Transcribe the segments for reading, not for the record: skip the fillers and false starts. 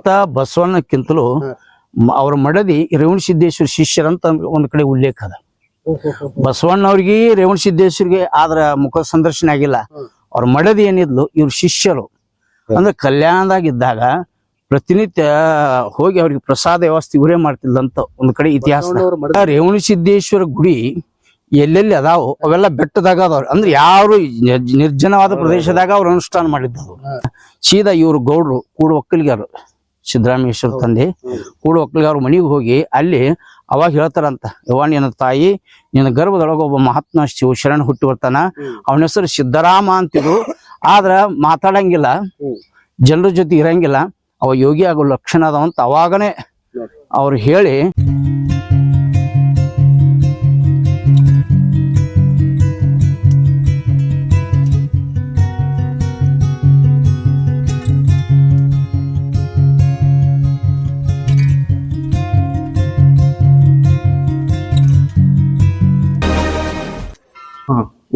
ಸ್ವತಃ ಬಸವಣ್ಣಕ್ಕಿಂತಲೂ ಅವ್ರ ಮಡದಿ ರೇವಣಸಿದ್ದೇಶ್ವರ ಶಿಷ್ಯರಂತ ಒಂದ್ ಕಡೆ ಉಲ್ಲೇಖ ಅದ. ಬಸವಣ್ಣವ್ರಿಗೆ ರೇವಣಸಿದ್ದೇಶ್ವರಿಗೆ ಆದ್ರ ಮುಖ ಸಂದರ್ಶನ ಆಗಿಲ್ಲ. ಅವ್ರ ಮಡದಿ ಏನಿದ್ಲು ಇವ್ರ ಶಿಷ್ಯರು ಅಂದ್ರೆ ಕಲ್ಯಾಣದಾಗಿದ್ದಾಗ ಪ್ರತಿನಿತ್ಯ ಹೋಗಿ ಅವ್ರಿಗೆ ಪ್ರಸಾದ ವ್ಯವಸ್ಥೆ ಇವರೇ ಮಾಡ್ತಿದ್ದಂತ ಒಂದ್ ಕಡೆ ಇತಿಹಾಸ. ರೇವಣಸಿದ್ದೇಶ್ವರ ಗುಡಿ ಎಲ್ಲೆಲ್ಲಿ ಅದಾವು ಅವೆಲ್ಲ ಬೆಟ್ಟದಾಗ ಅದಾವ್ರಿ. ಅಂದ್ರೆ ಯಾರು ನಿರ್ಜನವಾದ ಪ್ರದೇಶದಾಗ ಅವ್ರು ಅನುಷ್ಠಾನ ಮಾಡಿದ್ದವು. ಸೀದಾ ಇವ್ರು ಗೌಡ್ರು ಕೂಡು ಒಕ್ಕಲಿಗಾರು ಸಿದ್ದರಾಮೇಶ್ವರ ತಂದೆ ಕೂಡು ಒಕ್ಕಲಿಗಾರ ಮನೆಗೆ ಹೋಗಿ ಅಲ್ಲಿ ಅವಾಗ ಹೇಳ್ತಾರಂತ, ಯವ್ವ ನಿನ್ನ ತಾಯಿ ನಿನ್ನ ಗರ್ಭದೊಳಗ ಒಬ್ಬ ಮಹಾತ್ಮ ಶಿವಶರಣ ಹುಟ್ಟಿ ಬರ್ತಾನ, ಅವನ ಹೆಸರು ಸಿದ್ದರಾಮ ಅಂತಿದ್ರು. ಆದ್ರ ಮಾತಾಡಂಗಿಲ್ಲ, ಜನರ ಜೊತೆ ಇರಂಗಿಲ್ಲ, ಅವ ಯೋಗಿ ಆಗೋ ಲಕ್ಷಣ ಅದಾವಂತ ಅವಾಗನೇ ಅವ್ರು ಹೇಳಿ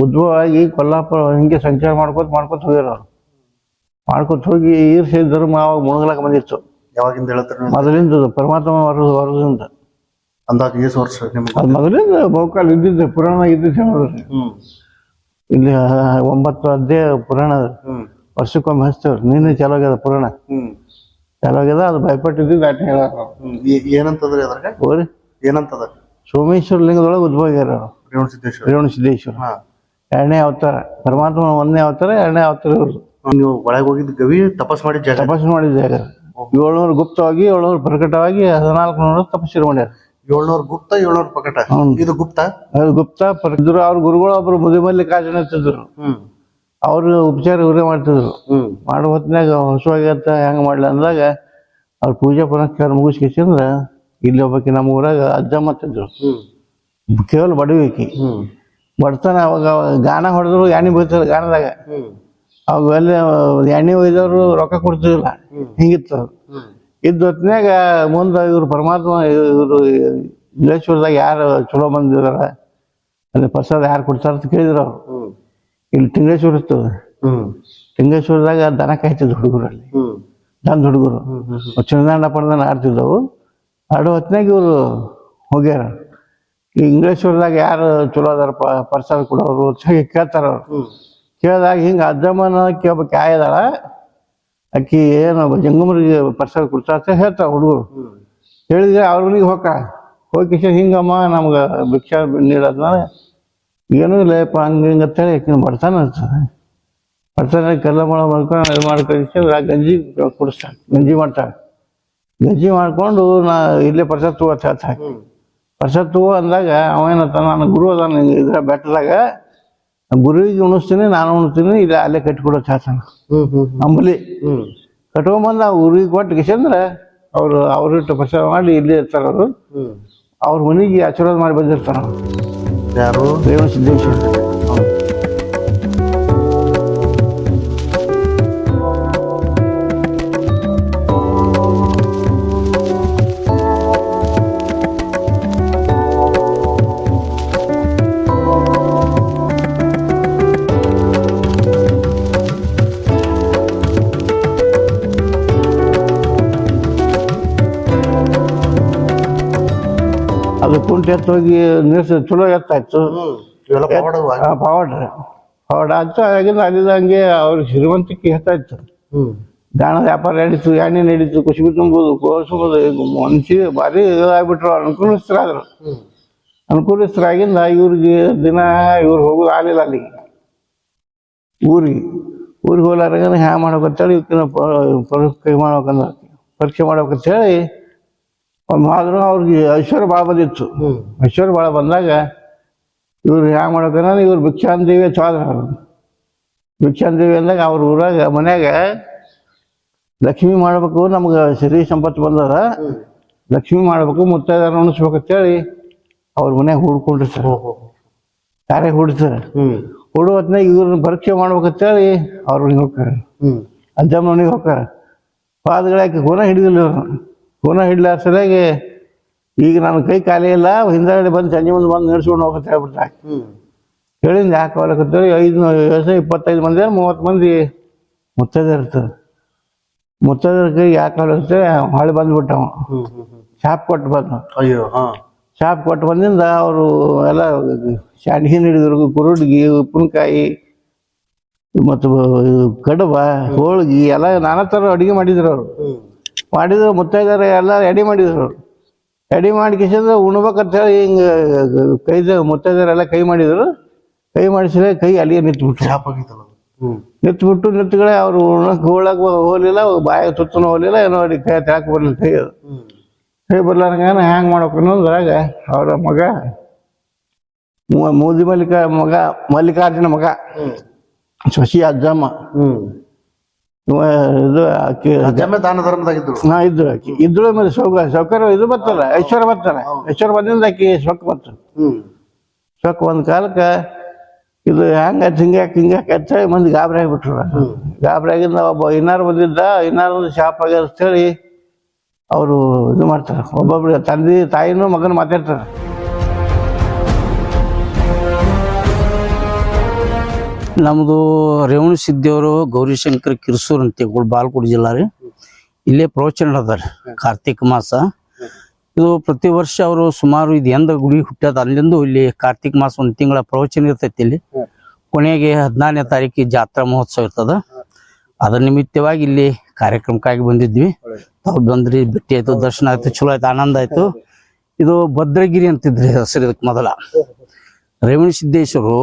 ಉದ್ಭವ ಆಗಿ ಕೊಲ್ಲಾಪುರ ಹಿಂಗೆ ಸಂಚಾರ ಮಾಡ್ಕೋತ ಹೋಗ್ಯಾರ. ಮಾಡ್ಕೊತ ಹೋಗಿ ಈರ್ಷೆ ಧರ್ಮ ಅವಾಗ ಮುಣಗ್ಲಾಕ ಬಂದಿತ್ತು. ಯಾವಾಗಿಂದ ಹೇಳ್ತಾರೆ? ಮೊದಲಿಂದ ಪರಮಾತ್ಮ ವರದಿಂದ ಅಂದಾಜು ಎಷ್ಟು ವರ್ಷ? ಅದು ಮೊದಲಿಂದ ಬಹುಕಾಲ ಇದ್ದಿದ್ದು ಪುರಾಣ ಇದ್ದಿದ್ದು ಹೇಳೋದ್ರಿ. ಇಲ್ಲಿ 9 ಅಧ್ಯಾಯ ಪುರಾಣ ಅದ. ವರ್ಷಕ್ಕೊಮ್ಮೆ ಹಚ್ತೇವ್ರಿ. ನಿನ್ನೆ ಚಲೋ ಆಗ್ಯದ ಪುರಾಣ, ಚಲೋ ಆಗ್ಯದ. ಅದು ಭಯಪಟ್ಟಿದ್ದು ಅಟ್ಟ ಹೇಳ. ಏನಂತದ್ರಿ ಅದ್ರಾಗ? ಹೋರಿ ಏನಂತದ? ಸೋಮೇಶ್ವರ ಲಿಂಗದೊಳಗೆ ಉದ್ಭವ ಆಗ್ಯಾರ ರೇವಣಸಿದ್ದೇಶ್ವರ. ಎರಡನೇ ಅವತಾರ ಪರಮಾತ್ಮ, 1ನೇ ಅವತಾರ 2ನೇ ಅವತಾರ ಇವ್ರು. ನೀವು ಒಳಗೆ ಹೋಗಿದ್ ಗವಿ ತಪಸ್ ಮಾಡಿದ ಜಾಗ? ತಪಸ್ಸು ಮಾಡಿದ ಜಾಗ. 700 ಗುಪ್ತವಾಗಿ 700 ಪ್ರಕಟವಾಗಿ 1400 ತಪಸ್ಸು ಮಾಡ್ಯಾರ. 700 ಗುಪ್ತ 700 ಪ್ರಕಟ. ಇದು ಗುಪ್ತ? ಅದು ಗುಪ್ತ ಇದ್ರು. ಅವ್ರ ಗುರುಗಳು ಒಬ್ರು ಮುದಿಮಲ್ಲಿಕಾರ್ಜುನ ಇರ್ತಿದ್ರು. ಅವ್ರು ಉಪಚಾರ ಇವರೇ ಮಾಡ್ತಿದ್ರು. ಮಾಡೋ ಹೊತ್ನಾಗ ಹೊಸವಾಗತ್ತ ಹೆಂಗ ಮಾಡ್ಲ ಅಂದಾಗ ಅವ್ರ ಪೂಜೆ ಪುನಸ್ಕಾರ ಮುಗಿಸ್ಕೊಂಡ್ರ ಇಲ್ಲಿ ಒಬ್ಬಾಕಿ ನಮ್ಮ ಊರಾಗ ಅಜ್ಜಮ್ಮ ತಿದ್ರು. ಕೇವಲ ಬಡವಿಕಿ ಬಡ್ತಾನ. ಅವಾಗ ಗಾಣ ಹೊಡೆದ್ರು, ಎಣ್ಣೆ ಬೀಳ್ತಾರೆ ಗಾಣದಾಗ. ಅವಾಗ ಅಲ್ಲಿ ಎಣ್ಣೆ ಒಯ್ದವ್ರು ರೊಕ್ಕ ಕೊಡ್ತಿದಿಲ್ಲ, ಹಿಂಗಿತ್ತು. ಇದ್ದ ಹೊತ್ನ್ಯಾಗ ಮುಂದೆ ಇವ್ರು ಪರಮಾತ್ಮ ಇವರು ಇಂಗ್ಲೇಶ್ವರದಾಗ ಯಾರು ಚಲೋ ಬಂದಿದಾರ ಅಲ್ಲಿ ಪ್ರಸಾದ ಯಾರು ಕೊಡ್ತಾರ ಅಂತ ಕೇಳಿದ್ರು ಅವ್ರು. ಇಲ್ಲಿ ತಿಂಗಳೇಶ್ವರ ಇರ್ತದೆ. ತಿಂಗಳೇಶ್ವರದಾಗ ದನ ಕಾಯ್ತಿದ್ರು ಹುಡುಗರಲ್ಲಿ, ದನದ ಹುಡುಗರು ಚಿನ್ನದಾಂಡ ಪಡ್ದಾನ ಆಡ್ತಿದ್ದವು. ಆಡೋ ಹೊತ್ನಾಗ ಇವ್ರು ಹೋಗ್ಯಾರ. ಈ ಇಂಗ್ಲೇಶ್ವರದಾಗ ಯಾರು ಚಲೋ ಅದಾರ ಪ್ರಸಾದ ಕೊಡೋರು ಕೇಳ್ತಾರ ಅವ್ರು. ಕೇಳಿದಾಗ ಹಿಂಗ ಅಜ್ಜಮ್ಮನಕ್ಕೆ ಒಬ್ಬ ಕಾಯದಾಳ, ಅಕ್ಕಿ ಏನು ಜಂಗಮರಿಗೆ ಪ್ರಸಾದ ಕೊಡ್ತಾ ಅಂತ ಹೇಳ್ತಾವ ಹುಡುಗರು. ಹೇಳಿದ್ರೆ ಅವ್ರಿಗೆ ಹೋಗಿ ಹಿಂಗಮ್ಮ ನಮ್ಗೆ ಭಿಕ್ಷಾ ನೀಡೋದ್ನ ಏನೂ ಇಲ್ಲಪ್ಪ ಹಂಗೆ ಹಿಂಗೆ ಅಂತೇಳಿ ಆಕಿನ ಬಡ್ತಾನೆ ಇರ್ತದೆ. ಬಡ್ತಾನೆ ಕಲ್ಲ ಮಾಡ್ಕೊಂಡು ಇದು ಮಾಡ್ಕೊಂಡು ಗಂಜಿ ಕುಡಿಸ್ತಾಳೆ, ಗಂಜಿ ಮಾಡ್ತಾಳೆ. ಗಂಜಿ ಮಾಡ್ಕೊಂಡು ನಾ ಇಲ್ಲೇ ಪ್ರಸಾದ ತಗೋ ಅಂತ ಹೇಳ್ತಾಳೆ. ಪ್ರಸಾದ ತಗೋ ಅಂದಾಗ ಅವೇನತ್ತ, ನನ್ನ ಗುರು ಅದಾನ ಇದ್ರ ಬೆಟ್ಟದಾಗ, ಗುರುವಿಗೆ ಉಣಿಸ್ತೀನಿ, ನಾನು ಉಣಿಸ್ತೀನಿ, ಇಲ್ಲ ಅಲ್ಲೇ ಕಟ್ಟಿಕೊಡೋ ಹೇಳ್ತಾನ. ಅಂಬಲಿ ಕಟ್ಕೊಂಬಂದು ಆ ಊರಿಗೆ ಕೊಟ್ಟು ಕಿಶಂದ್ರೆ ಅವ್ರಿಟ್ಟು ಪ್ರಸಾದ ಮಾಡಿ ಇಲ್ಲಿ ಇರ್ತಾರ. ಅವ್ರ ಮನೆಗೆ ಆಶೀರ್ವಾದ ಮಾಡಿ ಬಂದಿರ್ತಾರ. ಯಾರು? ರೇವಣಸಿದ್ದೇಶ್ವರ. ಅದು ಕುಂಟೆ ಎತ್ತೋಗಿ ನೀರ್ಸ ಚಲೋ ಎತ್ತಾಯ್ತು. ಪವಾಡ ಆಯ್ತು. ಆಗಿಂದ ಅಲ್ಲಿಂದ ಹಂಗೆ ಅವ್ರ ಶ್ರೀಮಂತಿಕೆ ಹೆಚ್ಚಾಯ್ತು. ಗಾಣದ ವ್ಯಾಪಾರ ನಡೀತು, ಎಣ್ಣೆ ನಡೀತು, ಕುಸುಬಿ ತುಂಬೋದು, ಕೋಸುಬೋದು. ಮನುಷ್ಯ ಭಾರಿ ಇದಾಗ್ಬಿಟ್ರು, ಅನುಕೂಲಸ್ಥರಾದ್ರು. ಅನುಕೂಲಸ್ಥರಾಗಿಂದ ಇವ್ರಿಗೆ ದಿನ ಇವ್ರು ಹೋಗೋದು ಆಗಲಿಲ್ಲ ಅಲ್ಲಿಗೆ. ಊರಿಗೆ ಹೋಗ್ಲಾರಾಗ ಹ್ಯಾಂಗ ಮಾಡ್ಬೇಕಂತೇಳಿ ಇವಕ್ಕಿನ ಪರೀಕ್ಷೆ ಮಾಡ್ಬೇಕಂತೇಳಿ ಆದ್ರೂ ಅವ್ರಿಗೆ ಐಶ್ವರ್ಯ ಭಾಳ ಬಂದಿತ್ತು. ಐಶ್ವರ್ಯ ಭಾಳ ಬಂದಾಗ ಇವ್ರು ಹ್ಯಾಂಗ ಮಾಡ್ಬೇಕಂದ್ರೆ ಇವ್ರು ಭಿಕ್ಷಾಂದೇವಿ ಚಾದ್ರ. ಭಿಕ್ಷಾಂದೇವಿ ಅಂದಾಗ ಅವ್ರ ಊರಾಗ ಮನ್ಯಾಗ ಲಕ್ಷ್ಮಿ ಮಾಡ್ಬೇಕು, ನಮ್ಗೆ ಸರಿ ಸಂಪತ್ತು ಬಂದದ, ಲಕ್ಷ್ಮಿ ಮಾಡ್ಬೇಕು, ಮುತ್ತೈದಾರ ಉಣಿಸ್ಬೇಕಂತೇಳಿ ಅವ್ರ ಮನ್ಯಾಗ ಹುಡ್ಕೊಂಡಿರ್ತಾರೆ. ಯಾರೇ ಹುಡ್ತಾರೆ. ಹುಡು ಹೊತ್ನಾಗ ಇವ್ರನ್ನ ಪರೀಕ್ಷೆ ಮಾಡ್ಬೇಕಂತೇಳಿ ಅವ್ರ ಮನೆಗೆ ಹೋಗ್ತಾರೆ. ಅಜ್ಜಮ್ಮ ಮನೆಗೆ ಹೋಗ್ತಾರೆ. ಪಾದಗಳಾಕಿ ಕೋನ ಹಿಡಿದಿಲ್ಲ ಇವ್ರನ್ನ. ಕೋನ ಹಿಡ್ಲ ಸರಿಯಾಗಿ ಈಗ ನನ್ನ ಕೈ ಖಾಲಿ ಇಲ್ಲ, ಹಿಂದಗಡೆ ಬಂದು ಸಂಜೆ ಮುಂದೆ ಬಂದು ನಡೆಸ್ಕೊಂಡು ಹೋಗಂತ ಹೇಳ್ಬಿಡ್ತಾರೆ. ಹೇಳಿಂದ ಯಾಕೆ ಹೋಗ್ಲಕತ್ತೇಳಿ 25 ಮಂದಿ 30 ಮಂದಿ ಮುತ್ತೈದೆ ಇರ್ತದೆ. ಮುತ್ತೈದರ ಕೈ ಯಾಕೆ ಕಳಿಸ್ತೇವೆ ಹೊಳೆ ಬಂದ್ಬಿಟ್ಟ ಅವ ಶಾಪ್ ಕೊಟ್ಟು ಬಂದ. ಅಯ್ಯೋ ಹಾ ಶಾಪ್ ಕೊಟ್ಟು ಬಂದಿಂದ ಅವರು ಎಲ್ಲ ಶಾಂಡ್ಗಿ ಹಿಡಿದ್ರು, ಕುರುಡ್ಗಿ, ಉಪ್ಪಿನಕಾಯಿ ಮತ್ತು ಕಡುಬ, ಹೋಳ್ಗಿ ಎಲ್ಲ ನಾನಾ ಥರ ಅಡುಗೆ ಮಾಡಿದ್ರು ಅವರು. ಮಾಡಿದ್ರು ಮುತ್ತೈದರ ಎಲ್ಲ ಎಡೆ ಮಾಡಿದ್ರು ಅವರು. ಎಡೆ ಮಾಡಿ ಕಿಸಿದ್ರೆ ಉಣ್ಬೇಕಂತ ಹೇಳಿ ಹಿಂಗೆ ಕೈದ ಮುತ್ತೈದರೆಲ್ಲ ಕೈ ಮಾಡಿದ್ರು. ಕೈ ಮಾಡಿಸಿದ್ರೆ ಕೈ ಅಲ್ಲಿಗೆ ನಿಂತ್ಬಿಟ್ರು. ಶಾಪ್ ಆಗಿತ್ತಲ್ಲ ನಿಂತ್ಬಿಟ್ಟು ನಿಂತ್ಗಳೇ ಅವ್ರು ಉಣ್ಣಕ್ಕೆ ಹೋಗ್ಲಿಲ್ಲ, ಬಾಯಾಗ ತುತ್ತನೂ ಹೋಗ್ಲಿಲ್ಲ, ಏನೋ ಅಡಿ ಕೈ ತೆಳಕ್ಕೆ ಬರ್ಲಿಲ್ಲ. ಕೈ ಅದು ಕೈ ಬರ್ಲಾರಂಗಾನ ಹ್ಯಾಂಗೆ ಮಾಡ್ಬೇಕು ಅನ್ನೋದ್ರಾಗ ಅವರ ಮಗ ಮೂದಿ ಮಲ್ಲಿಕಾರ್ಜುನ ಮಗ ಶಶಿ ಅಜ್ಜಮ್ಮ ಇದು ಆಕಿ ಅಜ್ಜಮ್ಮ ದಾನ ಧರ್ಮದಾಗಿದ್ರು. ಇದ್ರು ಆಕಿ ಇದ್ರು. ಮತ್ತೆ ಸೌಕರ್ಯ ಇದು ಬರ್ತಲ್ಲ, ಐಶ್ವರ್ಯ ಬರ್ತಾನೆ. ಐಶ್ವರ್ಯ ಬಂದಿಂದ ಆಕಿ ಸೊಕ್ಕ ಬರ್ತ ಸೊಕ್ಕ ಒಂದ್ ಕಾಲಕ್ಕೆ ಇದು ಹ್ಯಾಂಗಾಯ್ತು ಹಿಂಗಾಕ್ ಅಂತೇಳಿ ಮಂದಿ ಗಾಬರಿ ಆಗಿಬಿಟ್ರು. ಗಾಬರಿ ಆಗಿಂದ ಒಬ್ಬ ಇನ್ನಾರು ಬಂದಿದ್ದ, ಇನ್ನಾರು ಶಾಪ್ ಆಗ್ಯಾರ ಅಂತೇಳಿ ಅವರು ಇದು ಮಾಡ್ತಾರೆ. ಒಬ್ಬೊಬ್ರು ತಂದೆ ತಾಯಿನೂ ಮಗನ ಮಾತಾಡ್ತಾರೆ. ನಮ್ಮದು ರೇವಣಸಿದ್ಧಿಯವರು ಗೌರಿಶಂಕರ ಕಿರ್ಸೂರ್ ಅಂತ ಬಾಲ್ಕೋಟ್ ಜಿಲ್ಲಾ ರೀ. ಇಲ್ಲೇ ಪ್ರವಚನ ಅದಾರ ಕಾರ್ತಿಕ ಮಾಸ. ಇದು ಪ್ರತಿ ವರ್ಷ ಅವರು ಸುಮಾರು ಇದು ಎಂದ ಗುಡಿ ಹುಟ್ಟ್ಯದ ಅಲ್ಲಿಂದ ಇಲ್ಲಿ ಕಾರ್ತಿಕ ಮಾಸ ಒಂದು ತಿಂಗಳ ಪ್ರವಚನ ಇರ್ತೈತಿ. ಇಲ್ಲಿ ಕೊನೆಗೆ 14ನೇ ತಾರೀಕಿಗೆ ಜಾತ್ರಾ ಮಹೋತ್ಸವ ಇರ್ತದ. ಅದರ ನಿಮಿತ್ತವಾಗಿ ಇಲ್ಲಿ ಕಾರ್ಯಕ್ರಮಕ್ಕಾಗಿ ಬಂದಿದ್ವಿ. ತಾವು ಬಂದ್ರಿ, ಭೇಟಿ ಆಯ್ತು, ದರ್ಶನ ಆಯ್ತು, ಚಲೋ ಆಯ್ತು, ಆನಂದ ಆಯ್ತು. ಇದು ಭದ್ರಗಿರಿ ಅಂತಿದ್ರಿ ಹೆಸರು ಇದಕ್ಕೆ ಮೊದಲ. ರೇವಣಸಿದ್ದೇಶ್ವರು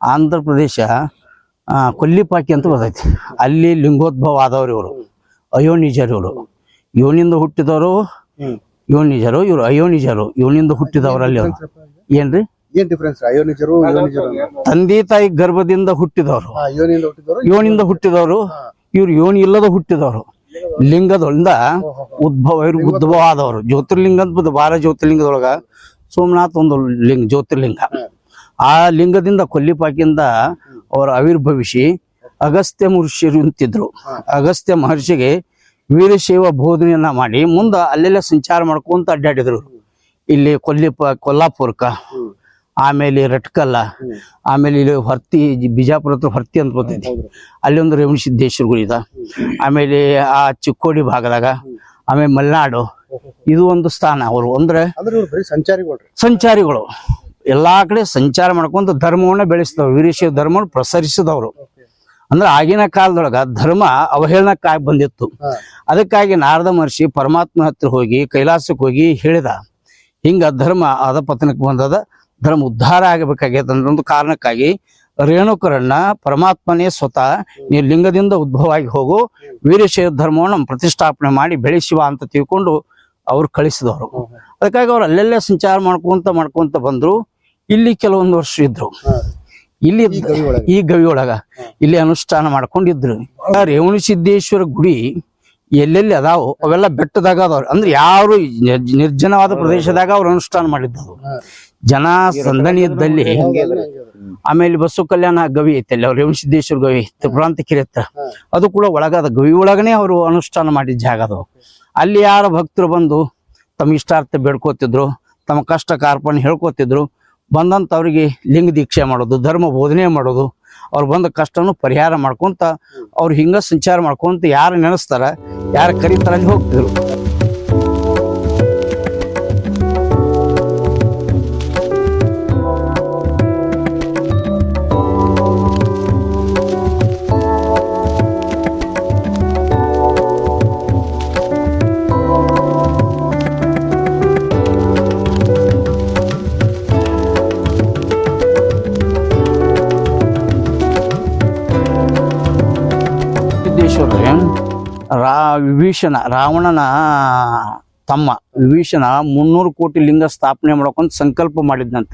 ಆಂಧ್ರ ಪ್ರದೇಶ ಕೊಲ್ಲಿಪಾಕಿ ಅಂತ ಬರ್ತೈತಿ. ಅಲ್ಲಿ ಲಿಂಗೋದ್ಭವ ಆದವ್ರು ಇವರು, ಅಯೋನಿಜರು. ಇವರು ಇವನಿಂದ ಹುಟ್ಟಿದವರು ಯೋನಿಜರು, ಇವರು ಅಯೋನಿಜರು. ಇವನಿಂದ ಹುಟ್ಟಿದವರಲ್ಲಿ ಅವರು ಏನ್ರಿ ಏನ್ ಡಿಫರೆನ್ಸ್? ಅಯೋನಿಜರು ತಂದೆ ತಾಯಿ ಗರ್ಭದಿಂದ ಹುಟ್ಟಿದವರು, ಯೋನಿಂದ ಹುಟ್ಟಿದವರು. ಇವ್ರು ಯೋನಿ ಇಲ್ಲದ ಹುಟ್ಟಿದವರು, ಲಿಂಗದೊಳಂದ ಉದ್ಭವ ಆದವರು. ಜ್ಯೋತಿರ್ಲಿಂಗ ಅಂತ 12 ಜ್ಯೋತಿರ್ಲಿಂಗದೊಳಗ ಸೋಮನಾಥ್ ಒಂದು ಜ್ಯೋತಿರ್ಲಿಂಗ. ಆ ಲಿಂಗದಿಂದ ಕೊಲ್ಲಿಪಾಕಿಯಿಂದ ಅವರು ಆವಿರ್ಭವಿಸಿ ಅಗಸ್ತ್ಯ ಮಹರ್ಷಿರು ಅಂತಿದ್ರು. ಅಗಸ್ತ್ಯ ಮಹರ್ಷಿಗೆ ವೀರಶೈವ ಬೋಧನೆಯನ್ನ ಮಾಡಿ ಮುಂದೆ ಅಲ್ಲೆಲ್ಲ ಸಂಚಾರ ಮಾಡ್ಕೊಂತ ಅಡ್ಡಾಡಿದ್ರು. ಇಲ್ಲಿ ಕೊಲ್ಲಾಪುರಕ್ಕ, ಆಮೇಲೆ ರಟ್ಕಲ್ಲ, ಆಮೇಲೆ ಇಲ್ಲಿ ಹೊರ್ತಿ, ಬಿಜಾಪುರ ಹತ್ರ ಹೊರ್ತಿ ಅಂತ ಬರ್ತೈತಿ, ಅಲ್ಲಿ ಒಂದು ರೇವಣಸಿದ್ದೇಶ್ವರಗಳು ಇದೆ. ಆಮೇಲೆ ಆ ಚಿಕ್ಕೋಡಿ ಭಾಗದಾಗ, ಆಮೇಲೆ ಮಲೆನಾಡು, ಇದು ಒಂದು ಸ್ಥಾನ. ಅವರು ಅಂದ್ರೆ ಸಂಚಾರಿಗಳು ಎಲ್ಲಾ ಕಡೆ ಸಂಚಾರ ಮಾಡ್ಕೊಂತ ಧರ್ಮವನ್ನ ಬೆಳೆಸಿದವ್ರು, ವೀರಶೈವ ಧರ್ಮವನ್ನು ಪ್ರಸರಿಸಿದವರು. ಅಂದ್ರೆ ಆಗಿನ ಕಾಲದೊಳಗ ಧರ್ಮ ಅವಹೇಳನಕ್ಕಾಗಿ ಬಂದಿತ್ತು. ಅದಕ್ಕಾಗಿ ನಾರದ ಮಹರ್ಷಿ ಪರಮಾತ್ಮ ಹತ್ರ ಹೋಗಿ ಕೈಲಾಸಕ್ಕೆ ಹೋಗಿ ಹೇಳಿದ, ಹಿಂಗ ಧರ್ಮ ಅಧಪತನಕ್ಕೆ ಬಂದದ, ಧರ್ಮ ಉದ್ಧಾರ ಆಗಬೇಕಾಗ್ಯದ ಅನ್ನೋ ಒಂದು ಕಾರಣಕ್ಕಾಗಿ ರೇಣುಕರನ್ನ ಪರಮಾತ್ಮನೇ ಸ್ವತಃ ನೀವು ಲಿಂಗದಿಂದ ಉದ್ಭವ ಆಗಿ ಹೋಗು, ವೀರಶೈವ ಧರ್ಮವನ್ನು ಪ್ರತಿಷ್ಠಾಪನೆ ಮಾಡಿ ಬೆಳೆಸುವ ಅಂತ ತಿಳ್ಕೊಂಡು ಅವ್ರು ಕಳಿಸಿದವರು. ಅದಕ್ಕಾಗಿ ಅವ್ರು ಅಲ್ಲೆಲ್ಲೇ ಸಂಚಾರ ಮಾಡ್ಕೊಂತ ಬಂದ್ರು. ಇಲ್ಲಿ ಕೆಲವೊಂದು ವರ್ಷ ಇದ್ರು. ಇಲ್ಲಿ ಈ ಗವಿ ಒಳಗ ಇಲ್ಲಿ ಅನುಷ್ಠಾನ ಮಾಡ್ಕೊಂಡಿದ್ರು. ರೇವಣಸಿದ್ದೇಶ್ವರ ಗುಡಿ ಎಲ್ಲೆಲ್ಲಿ ಅದಾವು ಅವೆಲ್ಲ ಬೆಟ್ಟದಾಗ ಅದಾವ್ರಿ. ಅಂದ್ರೆ ಯಾರು ನಿರ್ಜನವಾದ ಪ್ರದೇಶದಾಗ ಅವ್ರು ಅನುಷ್ಠಾನ ಮಾಡಿದ್ದು. ಜನ ಸಂದಣಿ ಇದ್ದಲ್ಲಿ. ಆಮೇಲೆ ಬಸವ ಕಲ್ಯಾಣ ಗವಿ ಐತೆ ಅಲ್ಲಿ, ಅವ್ರು ರೇವಣಸಿದ್ದೇಶ್ವರ ಗವಿ ತ್ರಿಪುರಾಂತಕಿರಿ ಹತ್ರ, ಅದು ಕೂಡ ಒಳಗದ ಗವಿ ಒಳಗನೆ ಅವರು ಅನುಷ್ಠಾನ ಮಾಡಿದ ಜಾಗ ಅದು. ಅಲ್ಲಿ ಯಾರ ಭಕ್ತರು ಬಂದು ತಮ್ಮ ಇಷ್ಟಾರ್ಥ ಬೇಡ್ಕೋತಿದ್ರು, ತಮ್ಮ ಕಷ್ಟ ಕಾರ್ಪಣ್ಯ ಹೇಳ್ಕೋತಿದ್ರು. ಬಂದಂತ ಅವ್ರಿಗೆ ಲಿಂಗ ದೀಕ್ಷೆ ಮಾಡೋದು, ಧರ್ಮ ಬೋಧನೆ ಮಾಡೋದು, ಅವ್ರು ಬಂದ ಕಷ್ಟನು ಪರಿಹಾರ ಮಾಡ್ಕೊಂತ ಅವ್ರು ಹಿಂಗ ಸಂಚಾರ ಮಾಡ್ಕೊಂತ ಯಾರು ನೆನೆಸ್ತಾರ, ಯಾರು ಕರೀತಾರ ಅಲ್ಲಿ ಹೋಗ್ತಿದ್ರು. ವಿಭೀಷಣ, ರಾವಣನ ತಮ್ಮ ವಿಭೀಷಣ 300 ಕೋಟಿ ಲಿಂಗ ಸ್ಥಾಪನೆ ಮಾಡ್ಕೊಂತ ಸಂಕಲ್ಪ ಮಾಡಿದ್ನಂತ.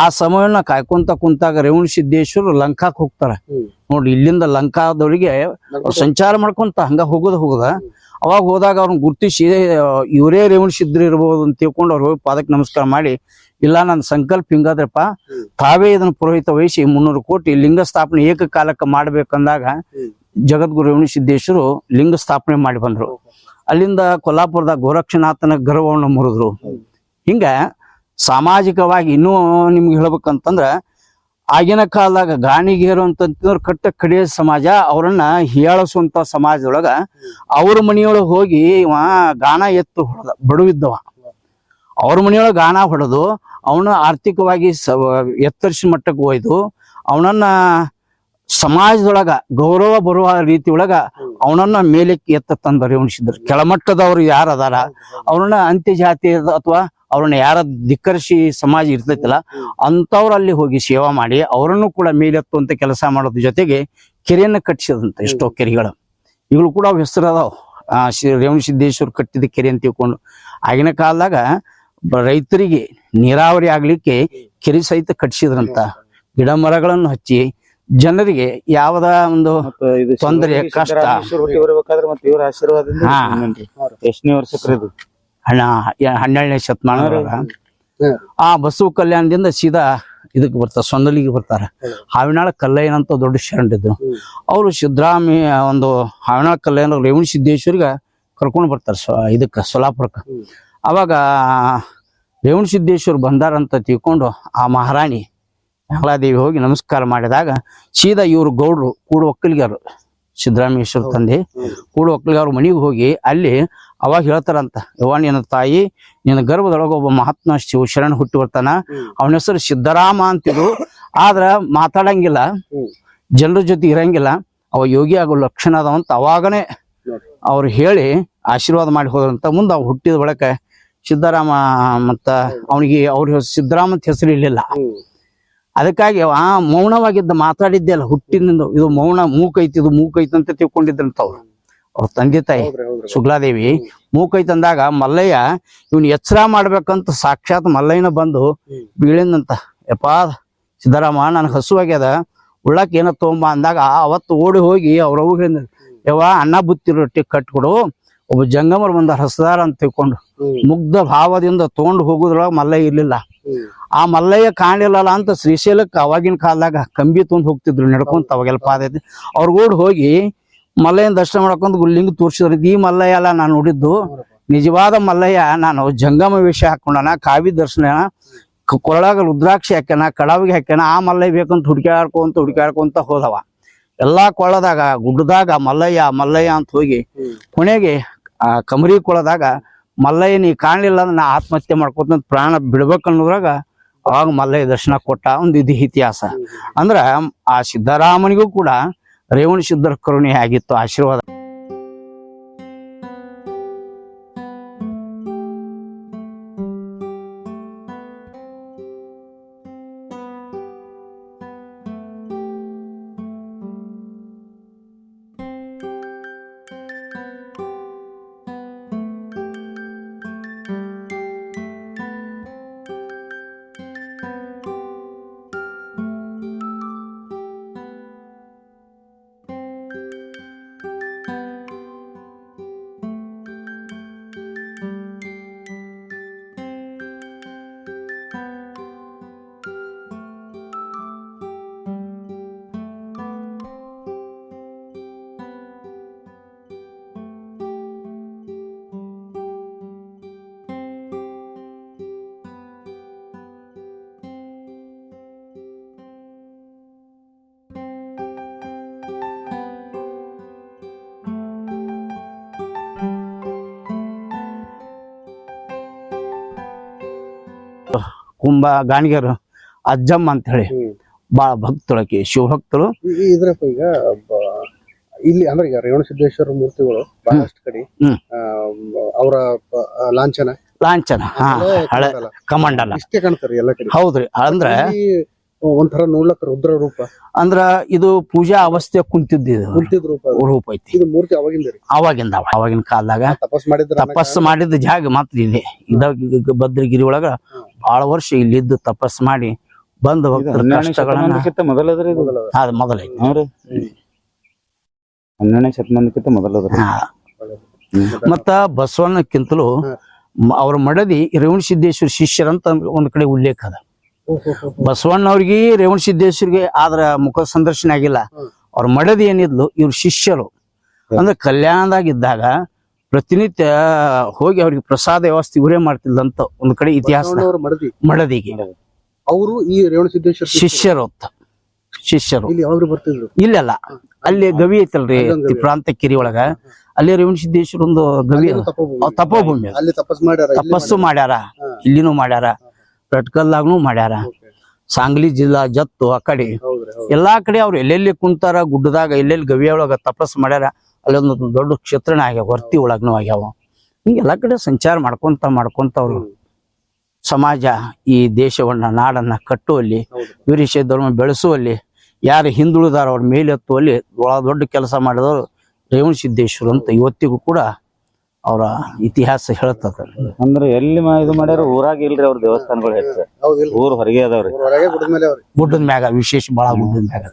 ಆ ಸಮಯವನ್ನ ಕಾಯ್ಕೊಂತ ಕುಂತಾಗ ರೇವಣಸಿದ್ದೇಶ್ವರ ಲಂಕಾಕ್ ಹೋಗ್ತಾರ. ನೋಡಿ, ಇಲ್ಲಿಂದ ಲಂಕಾದವರಿಗೆ ಸಂಚಾರ ಮಾಡ್ಕೊಂತ ಹಂಗ ಹೋಗುದ ಅವಾಗ ಹೋದಾಗ ಅವ್ರನ್ನ ಗುರ್ತಿಸಿ ಇವರೇ ರೇವಣಸಿದ್ಧರು ಇರ್ಬೋದು ಅಂತ ತಿಳ್ಕೊಂಡು ಅವ್ರು ಹೋಗಿ ಪಾದಕ್ಕೆ ನಮಸ್ಕಾರ ಮಾಡಿ, ಇಲ್ಲ ನನ್ನ ಸಂಕಲ್ಪ ಹಿಂಗಾದ್ರಪ್ಪ, ತಾವೇ ಇದನ್ನ ಪುರೋಹಿತ ವಹಿಸಿ 300 ಕೋಟಿ ಲಿಂಗ ಸ್ಥಾಪನೆ ಏಕಕಾಲಕ್ಕೆ ಮಾಡ್ಬೇಕಂದಾಗ ಜಗದ್ಗುರು ರೇವಣಸಿದ್ದೇಶ್ವರು ಲಿಂಗ ಸ್ಥಾಪನೆ ಮಾಡಿ ಬಂದ್ರು. ಅಲ್ಲಿಂದ ಕೊಲ್ಲಾಪುರದಾಗ ಗೋರಕ್ಷನಾಥನ ಗರ್ವವನ್ನು ಮುರಿದ್ರು. ಹಿಂಗ ಸಾಮಾಜಿಕವಾಗಿ ಇನ್ನೂ ನಿಮ್ಗೆ ಹೇಳ್ಬೇಕಂತಂದ್ರ ಆಗಿನ ಕಾಲದಾಗ ಗಾಣಿಗೇರು ಅಂತಂತಂದ್ರ ಕಟ್ಟ ಕಡೆಯ ಸಮಾಜ ಅವ್ರನ್ನ ಹೀಯಾಳಿಸುವಂತ ಸಮಾಜದೊಳಗ ಅವ್ರ ಮನಿಯೊಳಗೆ ಹೋಗಿ ಇವ ಗಾಣ ಎತ್ತು ಹೊಡೆದ ಬಡವಿದ್ದವ. ಅವ್ರ ಮನಿಯೊಳಗ ಗಾಣ ಹೊಡೆದು ಅವನ ಆರ್ಥಿಕವಾಗಿ ಎತ್ತರಿಸಿ ಮಟ್ಟಕ್ಕೆ ಒಯ್ದು ಅವನನ್ನ ಸಮಾಜದೊಳಗ ಗೌರವ ಬರುವ ರೀತಿ ಒಳಗ ಅವನನ್ನ ಮೇಲಕ್ಕೆ ಎತ್ತ ತಂದ ರೇವಣಸಿದ್ರು. ಕೆಳಮಟ್ಟದವ್ರು ಯಾರು ಅದಾರ ಅವ್ರನ್ನ ಅಂತ್ಯ ಜಾತಿ ಅಥವಾ ಅವ್ರನ್ನ ಯಾರ ಧಿಕ್ಕರಿಸಿ ಸಮಾಜ ಇರ್ತೈತಿಲ್ಲ ಅಂತವ್ರು ಅಲ್ಲಿ ಹೋಗಿ ಸೇವಾ ಮಾಡಿ ಅವರನ್ನು ಕೂಡ ಮೇಲೆತ್ತುವಂತ ಕೆಲಸ ಮಾಡೋದ್ರ ಜೊತೆಗೆ ಕೆರೆಯನ್ನ ಕಟ್ಟಿಸಿದಂತ ಎಷ್ಟೋ ಕೆರೆಗಳು ಇವುಗಳು ಕೂಡ ಅವ್ ಹೆಸರು ಅದಾವ. ರೇವಣಸಿದ್ದೇಶ್ವರ ಕಟ್ಟಿದ ಕೆರೆ ಅಂತ ತಿಳ್ಕೊಂಡು ಆಗಿನ ಕಾಲದಾಗ ರೈತರಿಗೆ ನೀರಾವರಿ ಆಗ್ಲಿಕ್ಕೆ ಕೆರೆ ಸಹಿತ ಕಟ್ಟಿಸಿದ್ರಂತ. ಗಿಡ ಮರಗಳನ್ನು ಹಚ್ಚಿ ಜನರಿಗೆ ಯಾವದ ಒಂದು ತೊಂದರೆ ಕಷ್ಟ ಎಷ್ಟನೇ ವರ್ಷಕ್ರಿ ಇದು? 12ನೇ ಶತಮಾನದೊಳಗ ಆ ಬಸವ ಕಲ್ಯಾಣದಿಂದ ಸೀದಾ ಇದಕ್ಕೆ ಬರ್ತಾರ, ಸೊಂದಲಿಗೆ ಬರ್ತಾರ. ಹಾವಿನಾಳ ಕಲ್ಲಯ್ಯನ ಅಂತ ದೊಡ್ಡ ಶರಣರಿದ್ದು ಅವರು ಸಿದ್ದರಾಮಯ್ಯ ಒಂದು ಹಾವಿನಾಳ ಕಲ್ಲಯ್ಯನ ರೇವಣಸಿದ್ದೇಶ್ವರಿಗೆ ಕರ್ಕೊಂಡು ಬರ್ತಾರೆ ಇದಕ್ಕೆ ಸೊಲಾಪುರಕ್ಕೆ. ಅವಾಗ ರೇವಣಸಿದ್ದೇಶ್ವರ ಬಂದಾರಂತ ತಿಳ್ಕೊಂಡು ಆ ಮಹಾರಾಣಿ ಮಂಗಳಾದೇವಿ ಹೋಗಿ ನಮಸ್ಕಾರ ಮಾಡಿದಾಗ ಸೀದಾ ಇವರು ಗೌಡ್ರು ಕೂಡು ಒಕ್ಕಲಿಗರು ಸಿದ್ದರಾಮೇಶ್ವರ ತಂದೆ ಕೂಡು ಒಕ್ಕಲಿಗವ್ರ ಮನೆಗೆ ಹೋಗಿ ಅಲ್ಲಿ ಅವಾಗ ಹೇಳ್ತಾರಂತ, ಯವ್ವ ನಿನ್ನ ತಾಯಿ ನಿನ್ನ ಗರ್ಭದೊಳಗೆ ಒಬ್ಬ ಮಹಾತ್ಮ ಶಿವ ಶರಣ ಹುಟ್ಟಿ ಬರ್ತಾನ, ಅವನ ಹೆಸರು ಸಿದ್ದರಾಮ ಅಂತಿದ್ರು. ಆದ್ರ ಮಾತಾಡಂಗಿಲ್ಲ, ಜನರ ಜೊತೆ ಇರಂಗಿಲ್ಲ, ಅವ ಯೋಗಿ ಆಗೋ ಲಕ್ಷಣ ಅದಾವಂತ ಅವಾಗನೇ ಅವ್ರು ಹೇಳಿ ಆಶೀರ್ವಾದ ಮಾಡಿ ಹೋದ್ರಂತ. ಮುಂದೆ ಅವ್ ಹುಟ್ಟಿದ ಬಳಿಕ ಸಿದ್ದರಾಮ ಮತ್ತ ಅವನಿಗೆ ಅವ್ರ ಸಿದ್ದರಾಮ ಅಂತ ಹೆಸರು ಇರ್ಲಿಲ್ಲ. ಅದಕ್ಕಾಗಿ ಆ ಮೌನವಾಗಿದ್ದ ಮಾತಾಡಿದ್ದೆ ಅಲ್ಲ ಹುಟ್ಟಿನಿಂದ ಇದು ಮೌನ ಮೂಕೈತಿ, ಇದು ಮೂಕೈತಿ ಅಂತ ತಿಳ್ಕೊಂಡಿದ್ರಂತ ಅವ್ರ ತಂದೆ ತಾಯಿ ಸುಗ್ಲಾದೇವಿ. ಮೂಕೈತಿ ಅಂದಾಗ ಮಲ್ಲಯ್ಯ ಇವನ್ ಎಚ್ಚರ ಮಾಡ್ಬೇಕಂತ ಸಾಕ್ಷಾತ್ ಮಲ್ಲಯ್ಯನ ಬಂದು ಬೀಳಿಂದಂತ, ಯಪ್ಪಾ ಸಿದ್ದರಾಮ ನನ್ಗೆ ಹಸುವಾಗ್ಯದ ಉಳ್ಳಾಕ ಏನ ತಗೊಂಬ ಅಂದಾಗ ಅವತ್ತು ಓಡಿ ಹೋಗಿ ಅವ್ರ ಹೇಳಿದ, ಯವ್ವ ಅನ್ನ ಬುತ್ತಿ ರೊಟ್ಟಿ ಕಟ್ಕೊಡು, ಒಬ್ಬ ಜಂಗಮರು ಬಂದ ಹಸದಾರ ಅಂತ ತಿಳ್ಕೊಂಡು ಮುಗ್ಧ ಭಾವದಿಂದ ತಗೊಂಡು ಹೋಗುದ್ರೊಳಗ ಮಲ್ಲಯ್ಯ ಇರ್ಲಿಲ್ಲ. ಆ ಮಲ್ಲಯ್ಯ ಕಾಣಿಲ್ಲಲ್ಲ ಅಂತ ಶ್ರೀಶೈಲಕ್ಕೆ ಅವಾಗಿನ ಕಾಲದಾಗ ಕಂಬಿ ತೊಂದ್ ಹೋಗ್ತಿದ್ರು ನಡ್ಕೊಂತ, ಅವಾಗೆಲ್ಲ ಪಾದ ಐತಿ. ಅವ್ರಿಗೂಡ್ ಹೋಗಿ ಮಲ್ಲಯ್ಯನ ದರ್ಶನ ಮಾಡ್ಕೊಂಡ್ ಲಿಂಗ ತೋರ್ಸಿದ್ರು. ಈ ಮಲ್ಲಯ್ಯ ಅಲ್ಲ ನಾನು ನೋಡಿದ್ದು, ನಿಜವಾದ ಮಲ್ಲಯ್ಯ. ನಾನು ಜಂಗಮ ವೇಷ ಹಾಕೊಂಡನ, ಕಾವಿ ದರ್ಶನ, ಕೊರಳಾಗ ರುದ್ರಾಕ್ಷಿ ಹಾಕ್ಯಾನ, ಕಡಾವಿಗೆ ಹಾಕ್ಯಾನ. ಆ ಮಲ್ಲಯ್ಯ ಬೇಕಂತ ಹುಡುಕ್ಯಾಡ್ಕೊಂತ ಹೋದವ. ಎಲ್ಲಾ ಕೊಳ್ಳದಾಗ ಗುಡ್ಡದಾಗ ಮಲ್ಲಯ್ಯ ಮಲ್ಲಯ್ಯ ಅಂತ ಹೋಗಿ ಕೊನೆಗೆ ಆ ಕಮರಿ ಕೊಳದಾಗ ಮಲ್ಲಯ್ಯ ನೀ ಕಾಣಲಿಲ್ಲ ಅಂದ್ರೆ ನಾ ಆತ್ಮಹತ್ಯೆ ಮಾಡ್ಕೊತ ಪ್ರಾಣ ಬಿಡ್ಬೇಕನ್ನೋದ್ರಾಗ ಅವಾಗ ಮಲ್ಲಯ್ಯ ದರ್ಶನ ಕೊಟ್ಟ ಒಂದು ಇದು ಇತಿಹಾಸ. ಅಂದ್ರ ಆ ಸಿದ್ದರಾಮನಿಗೂ ಕೂಡ ರೇವಣಸಿದ್ದರ ಕರುಣೆ ಆಗಿತ್ತು, ಆಶೀರ್ವಾದ. ಕುಂಭ ಗಾಣಿಗರು ಅಜ್ಜಮ್ಮ ಅಂತ ಹೇಳಿ ಬಾಳ ಭಕ್ತಳಕಿ ಶಿವಭಕ್ತಳು. ಇದ್ರಪ್ಪ ಈಗ ಇಲ್ಲಿ ಅಂದ್ರೆ ಈಗ ರೇವಣಸಿದ್ದೇಶ್ವರ ಮೂರ್ತಿಗಳು ಬಹಳಷ್ಟು ಕಡೆ ಅವರ ಲಾಂಛನ ಹಳೆ ಕಮಂಡಲ ಇಷ್ಟೇ ಕಾಣ್ತಾರೆ ಎಲ್ಲ ಕಡೆ. ಹೌದ್ರಿ. ಅಂದ್ರ ಒಂಥರ ನೋಡ್ಲಕ್ಕ ರುದ್ರ ರೂಪ ಅಂದ್ರ ಇದು ಪೂಜಾ ಅವಸ್ಥೆ ಕುಂತಿದ್ದ ರೂಪ ಐತಿ. ಇದು ಮೂರ್ತಿ ಅವಾಗಿನ ಕಾಲದಾಗ ತಪಸ್ಸು ಮಾಡಿದ ಜಾಗ ಮಾತ್ರ ಇದೆ. ಇದಾಗ ಭದ್ರಗಿರಿ ಒಳಗ ಬಹಳ ವರ್ಷ ಇಲ್ಲಿದ್ದು ತಪಸ್ಸು ಮಾಡಿ ಬಂದ ಭಕ್ತರ ಕಷ್ಟಗಳನ್ನ ಮೊದಲದ್ರಿ ಅದು ಮೊದಲೈತಿ. 12ನೇ ಶತಮಾನಕ್ಕಿಂತ ಮೊದಲದ್ರಿ. ಮತ್ತ ಬಸವಣ್ಣಕ್ಕಿಂತಲೂ ಅವ್ರ ಮಡದಿ ರೇವಣಸಿದ್ದೇಶ್ವರ ಶಿಷ್ಯರಂತ ಒಂದ್ ಕಡೆ ಉಲ್ಲೇಖ ಅದ. ಬಸವಣ್ಣವ್ರಿಗೆ ರೇವಣಸಿದ್ದೇಶ್ವರಿಗೆ ಆದ್ರ ಮುಖ ಸಂದರ್ಶನ ಆಗಿಲ್ಲ. ಅವ್ರ ಮಡದಿ ಏನಿದ್ಲು ಇವ್ರ ಶಿಷ್ಯರು. ಅಂದ್ರೆ ಕಲ್ಯಾಣದಾಗಿದ್ದಾಗ ಪ್ರತಿನಿತ್ಯ ಹೋಗಿ ಅವ್ರಿಗೆ ಪ್ರಸಾದ ವ್ಯವಸ್ಥೆ ಇವರೇ ಮಾಡ್ತಿದ್ದಂತ ಒಂದ್ ಕಡೆ ಇತಿಹಾಸ. ಮಡದಿಗೆ ಅವರು ಈ ರೇವಣಸಿದ್ದೇಶ್ವರ ಶಿಷ್ಯರು ಅಂತ ಶಿಷ್ಯರು ಇಲ್ಲಿ ಯಾವಾಗ್ಲೂ ಬರ್ತಿದ್ರು ಇಲ್ಲೆಲ್ಲ ಅಲ್ಲಿ ಗವಿ ಐತಲ್ರಿ ಪ್ರಾಂತ ಕಿರಿ ಒಳಗ ಅಲ್ಲಿ ರೇವಣಸಿದ್ದೇಶ್ವರ ಒಂದು ಗವಿ ತಪೋಭೂಮಿ ಅದು. ಅಲ್ಲಿ ತಪಸ್ ಮಾಡ್ಯಾರ ಇಲ್ಲಿ ತಪಸ್ಸು ಮಾಡ್ಯಾರ ಇಲ್ಲಿನೂ ಮಾಡ್ಯಾರ ರಟ್ಕಲ್ದಾಗ್ನು ಮಾಡ್ಯಾರ ಸಾಂಗ್ಲಿ ಜಿಲ್ಲಾ ಜತ್ತು ಆ ಕಡೆ ಹೌದ್ರಿ ಹೌದು ಎಲ್ಲಾ ಕಡೆ ಅವ್ರು ಎಲ್ಲೆಲ್ಲಿ ಕುಂತಾರ ಗುಡ್ಡದಾಗ ಎಲ್ಲೆಲ್ಲಿ ಗವಿ ಒಳಗ ತಪಸ್ಸು ಮಾಡ್ಯಾರ ಅಲ್ಲೊಂದು ದೊಡ್ಡ ಕ್ಷೇತ್ರನ ಆಗ್ಯಾವ ವರ್ತಿ ಒಳಗ್ನು ಆಗ್ಯಾವ ಹಿಂಗೆ ಎಲ್ಲಾ ಕಡೆ ಸಂಚಾರ ಮಾಡ್ಕೊಂತ ಅವ್ರು ಸಮಾಜ ಈ ದೇಶವನ್ನ ನಾಡನ್ನ ಕಟ್ಟುವಲ್ಲಿ ವೀರಶೈವ ಧರ್ಮ ಬೆಳೆಸುವಲ್ಲಿ ಯಾರು ಹಿಂದುಳಿದಾರ ಅವ್ರ ಮೇಲೆತ್ತುವಲ್ಲಿ ಬಹಳ ದೊಡ್ಡ ಕೆಲಸ ಮಾಡಿದವರು ರೇವಣಸಿದ್ದೇಶ್ವರ ಅಂತ ಇವತ್ತಿಗೂ ಕೂಡ ಅವರ ಇತಿಹಾಸ ಹೇಳ್ತದ. ಅಂದ್ರೆ ಎಲ್ಲಿ ಇದು ಮಾಡ್ಯಾರ ಊರಾಗ ಇಲ್ರಿ ಅವ್ರ ದೇವಸ್ಥಾನಗಳು ಹೆಚ್ಚ ಹೌದಿಲ್ಲ ಊರ್ ಹೊರಗೆ ಅದಾವ್ರಿ ಹೊರಗೆ ಗುಡ್ಡ ಮೇಲೆ ಅವ್ರಿ ಗುಡ್ಡದ ಮ್ಯಾಗ ವಿಶೇಷ ಬಹಳ ಗುಡ್ಡದ ಮ್ಯಾಗ